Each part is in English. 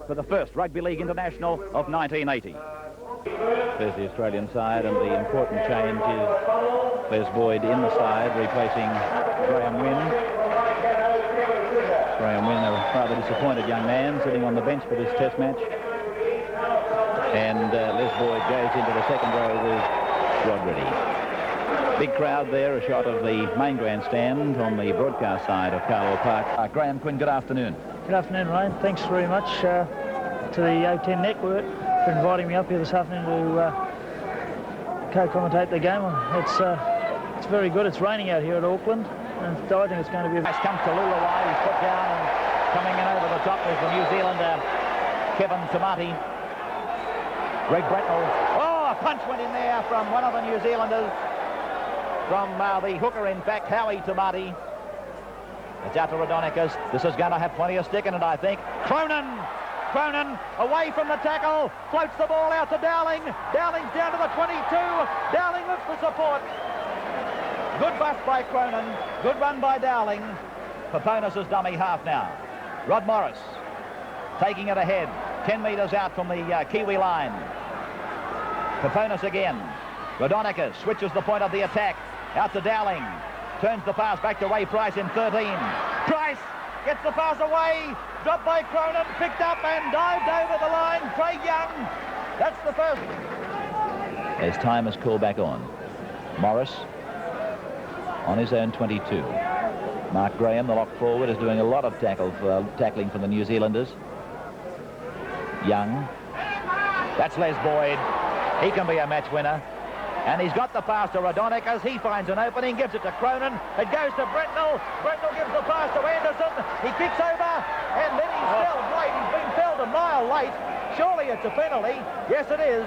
for the first Rugby League International of 1980. There's the Australian side, and the important change is Les Boyd in the side, replacing Graham Wynne. Graham Wynne, a rather disappointed young man, sitting on the bench for this test match. And Les Boyd goes into the second row with Rod Reddy. Big crowd there, a shot of the main grandstand on the broadcast side of Carlaw Park. Graham Quinn, good afternoon. Good afternoon, Ryan. Thanks very much to the O10 Network for inviting me up here this afternoon to co-commentate the game. It's very good. It's raining out here at Auckland, and I think it's going to be... Nice comes to Lulawai. He's put down, and coming in over the top is the New Zealander, Kevin Tamati. Greg Bretnell. Oh, a punch went in there from one of the New Zealanders. From the hooker, in fact, Howie Tamati. It's out to Raudonikis. This is going to have plenty of stick in it, I think. Cronin away from the tackle. Floats the ball out to Dowling. Dowling's down to the 22. Dowling looks for support. Good bust by Cronin. Good run by Dowling. Paponis' dummy half now. Rod Morris taking it ahead. 10 metres out from the Kiwi line. Paponis again. Raudonikis switches the point of the attack. Out to Dowling. Turns the pass back to Ray Price in 13. Price gets the pass away. Dropped by Cronin. Picked up and dived over the line. Craig Young. That's the first. As time is called back on. Morris on his own 22. Mark Graham, the lock forward, is doing a lot of tackling for the New Zealanders. Young. That's Les Boyd. He can be a match winner. And he's got the pass to Raudonikis. He finds an opening, gives it to Cronin. It goes to Bretnell. Bretnell gives the pass to Anderson. He kicks over, and then he's felled late. He's been felled a mile late. Surely it's a penalty. Yes, it is.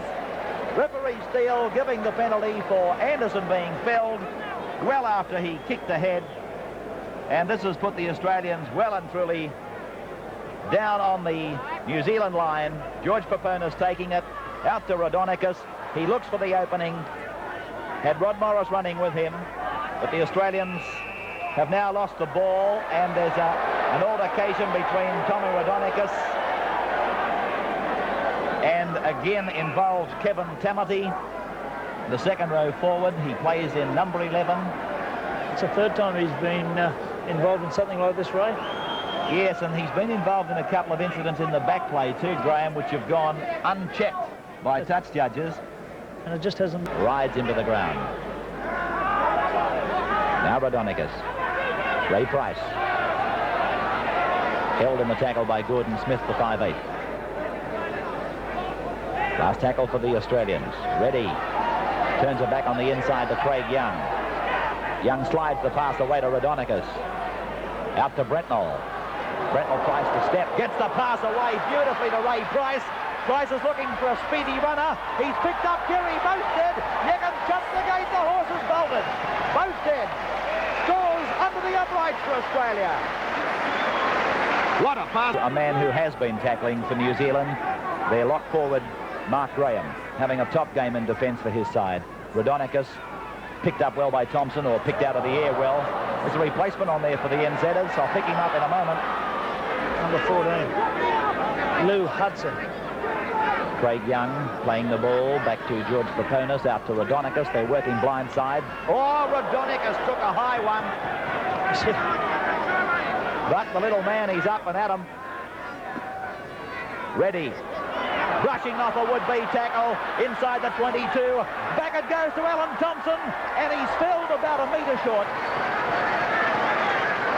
Referee Steele giving the penalty for Anderson being felled well after he kicked ahead. And this has put the Australians well and truly down on the New Zealand line. George Paponis taking it out to Raudonikis. He looks for the opening. Had Rod Morris running with him, but the Australians have now lost the ball, and there's an altercation between Tommy Raudonikis and again involves Kevin Tamati, the second row forward. He plays in number 11. It's the third time he's been involved in something like this, Ray. Yes, and he's been involved in a couple of incidents in the back play too, Graham, which have gone unchecked by touch judges. And it just hasn't... Rides into the ground. Now Raudonikis. Ray Price. Held in the tackle by Gordon Smith, the 5'8". Last tackle for the Australians. Reddy turns it back on the inside to Craig Young. Young slides the pass away to Raudonikis. Out to Bretnell. Bretnell tries to step. Gets the pass away beautifully to Ray Price. Price is looking for a speedy runner. He's picked up Kerry. Both dead. Yegan shuts the gate. The horse is bolted. Both dead. Scores under the uprights for Australia. What a pass. A man who has been tackling for New Zealand. Their lock forward, Mark Graham, having a top game in defence for his side. Raudonikis picked up well by Thompson, or picked out of the air well. There's a replacement on there for the NZers. I'll pick him up in a moment. Number 14. Lou Hudson. Craig Young playing the ball back to George Paponis, out to Raudonikis. They're working blindside. Oh, Raudonikis took a high one. But the little man, he's up and at him. Reddy brushing off a would-be tackle inside the 22. Back it goes to Alan Thompson, and he's filled about a metre short.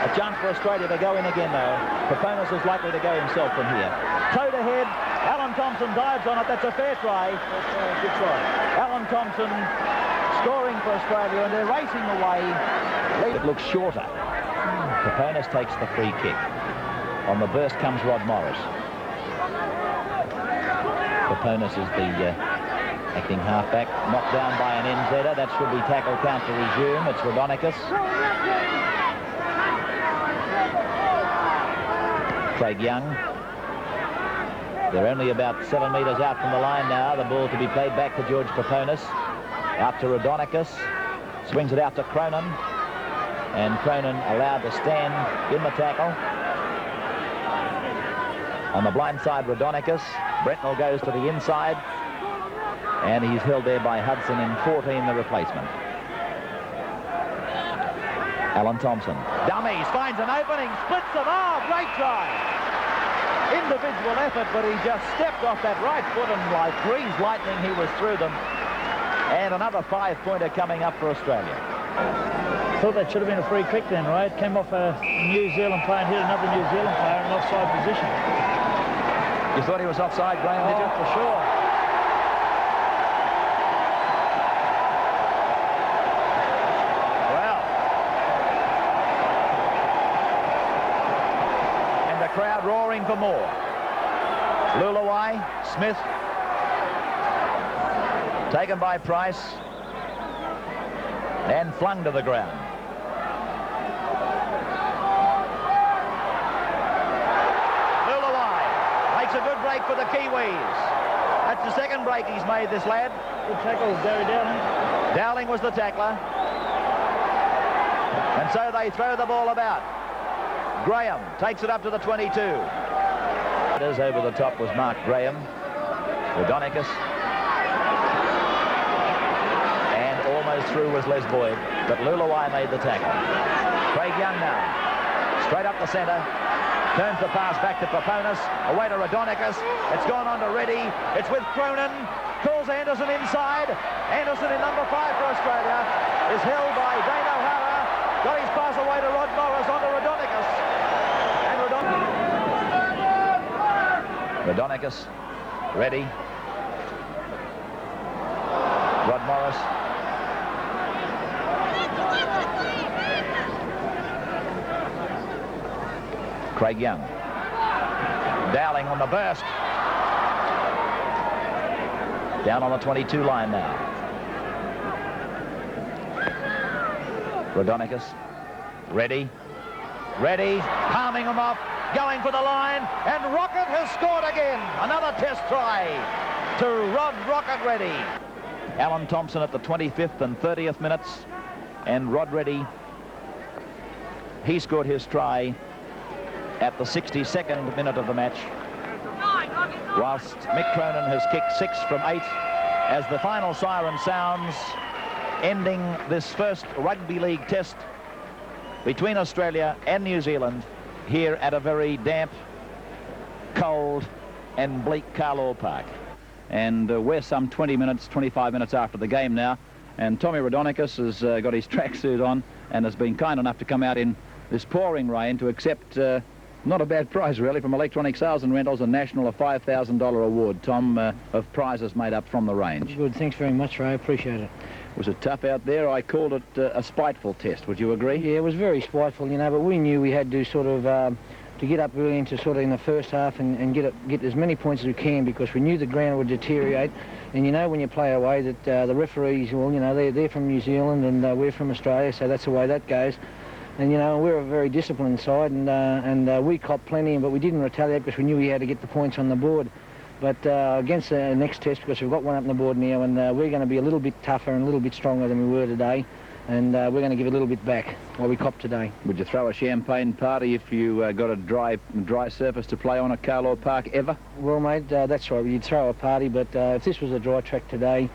A chance for Australia to go in again, though. Paponis is likely to go himself from here. Toe to head. Alan Thompson dives on it. That's a fair try. Good try. Alan Thompson scoring for Australia, and they're racing away. It looks shorter. Paponis takes the free kick. On the burst comes Rod Morris. Paponis is the acting halfback. Knocked down by an NZer. That should be tackle count to resume. It's Raudonikis. Craig Young. They're only about 7 metres out from the line now. The ball to be played back to George Paponis. Out to Raudonikis. Swings it out to Cronin. And Cronin allowed to stand in the tackle. On the blind side, Raudonikis. Brentnell goes to the inside, and he's held there by Hudson in 14, the replacement. Alan Thompson. Dummies, finds an opening, splits them. Oh, great try. Individual effort, but he just stepped off that right foot and like greased lightning, he was through them. And another 5-pointer coming up for Australia. Thought that should have been a free kick then, right? Came off a New Zealand player and hit another New Zealand player in an offside position. You thought he was offside, Graham, did you? For sure. Well. And the crowd roaring for more. Lulawai, Smith. Taken by Price. And flung to the ground. A good break for the Kiwis. That's the second break he's made, this lad. Good tackle, Garry Dowling. Dowling was the tackler. And so they throw the ball about. Graham takes it up to the 22. Over the top was Mark Graham. Raudonikis. And almost through was Les Boyd. But Lulawai made the tackle. Craig Young now. Straight up the centre. Turns the pass back to Paponis, away to Raudonikis. It's gone on to Reddy. It's with Cronin. Calls Anderson inside. Anderson in number 5 for Australia is held by Dane O'Hara. Got his pass away to Rod Morris, on to Raudonikis. And Raudonikis. Reddy. Rod Morris. Craig Young. Dowling on the burst. Down on the 22 line now. Raudonikis. Reddy. Reddy palming him off. Going for the line. And Rocket has scored again. Another test try to Rod Rocket Reddy. Alan Thompson at the 25th and 30th minutes. And Rod Reddy, he scored his try at the 62nd minute of the match, whilst Mick Cronin has kicked 6 from 8 as the final siren sounds, ending this first rugby league test between Australia and New Zealand here at a very damp, cold and bleak Carlaw Park. And we're some 25 minutes after the game now, and Tommy Raudonikis has got his tracksuit on and has been kind enough to come out in this pouring rain to accept not a bad prize, really, from Electronic Sales and Rentals, a national $5,000 award, Tom, of prizes made up from the range. Good, thanks very much, Ray. I appreciate it. Was it tough out there? I called it a spiteful test. Would you agree? Yeah, it was very spiteful, you know, but we knew we had to sort of to get up early into sort of in the first half and get as many points as we can, because we knew the ground would deteriorate. And you know, when you play away, that the referees, well, you know, they're from New Zealand and we're from Australia, so that's the way that goes. And, you know, we're a very disciplined side, and we copped plenty, but we didn't retaliate because we knew we had to get the points on the board. But against the next test, because we've got one up on the board now, and we're going to be a little bit tougher and a little bit stronger than we were today, and we're going to give a little bit back while we copped today. Would you throw a champagne party if you got a dry surface to play on at Carlaw Park ever? Well, mate, that's right. You'd throw a party, but if this was a dry track today,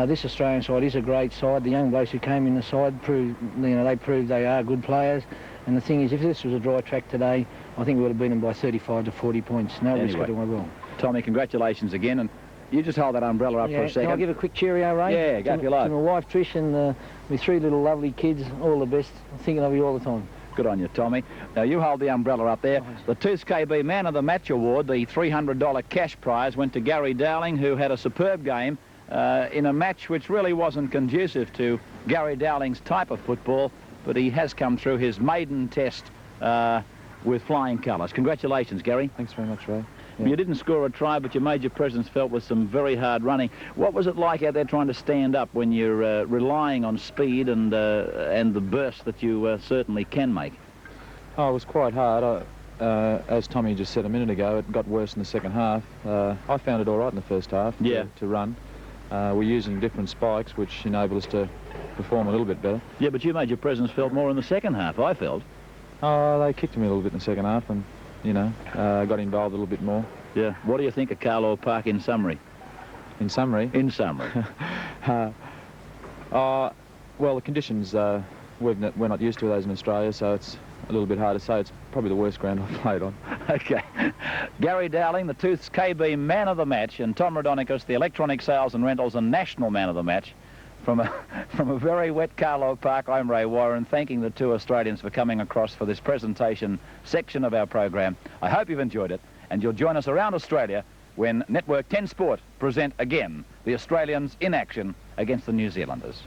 this Australian side is a great side. The young blokes who came in the side proved they are good players. And the thing is, if this was a dry track today, I think we would have beaten them by 35 to 40 points. No risk at all. Tommy, congratulations again. And you just hold that umbrella up for a second. Can I give a quick cheerio, Ray? Yeah, go if you like. To my wife, Trish, and my 3 little lovely kids, all the best. I'm thinking of you all the time. Good on you, Tommy. Now, you hold the umbrella up there. The Tooth KB Man of the Match Award, the $300 cash prize, went to Garry Dowling, who had a superb game in a match which really wasn't conducive to Garry Dowling's type of football, but he has come through his maiden test with flying colours. Congratulations, Garry. Thanks very much, Ray. Yeah. You didn't score a try, but you made your presence felt with some very hard running. What was it like out there trying to stand up when you're relying on speed and the burst that you certainly can make? Oh, it was quite hard. As Tommy just said a minute ago, it got worse in the second half. I found it all right in the first half to run. We're using different spikes, which enable us to perform a little bit better. Yeah, but you made your presence felt more in the second half, I felt. Oh, they kicked me a little bit in the second half, and you know, got involved a little bit more. Yeah. What do you think of Carlaw Park in summary? In summary? In summary. Well, the conditions, we're not used to those in Australia, so it's a little bit hard to say. It's probably the worst ground I've played on. Okay. Garry Dowling, the Tooths KB man of the match, and Tom Raudonikis, the electronic sales and rentals and national man of the match. From a very wet Carlaw Park, I'm Ray Warren, thanking the two Australians for coming across for this presentation section of our program. I hope you've enjoyed it, and you'll join us around Australia when Network 10 Sport present again the Australians in action against the New Zealanders.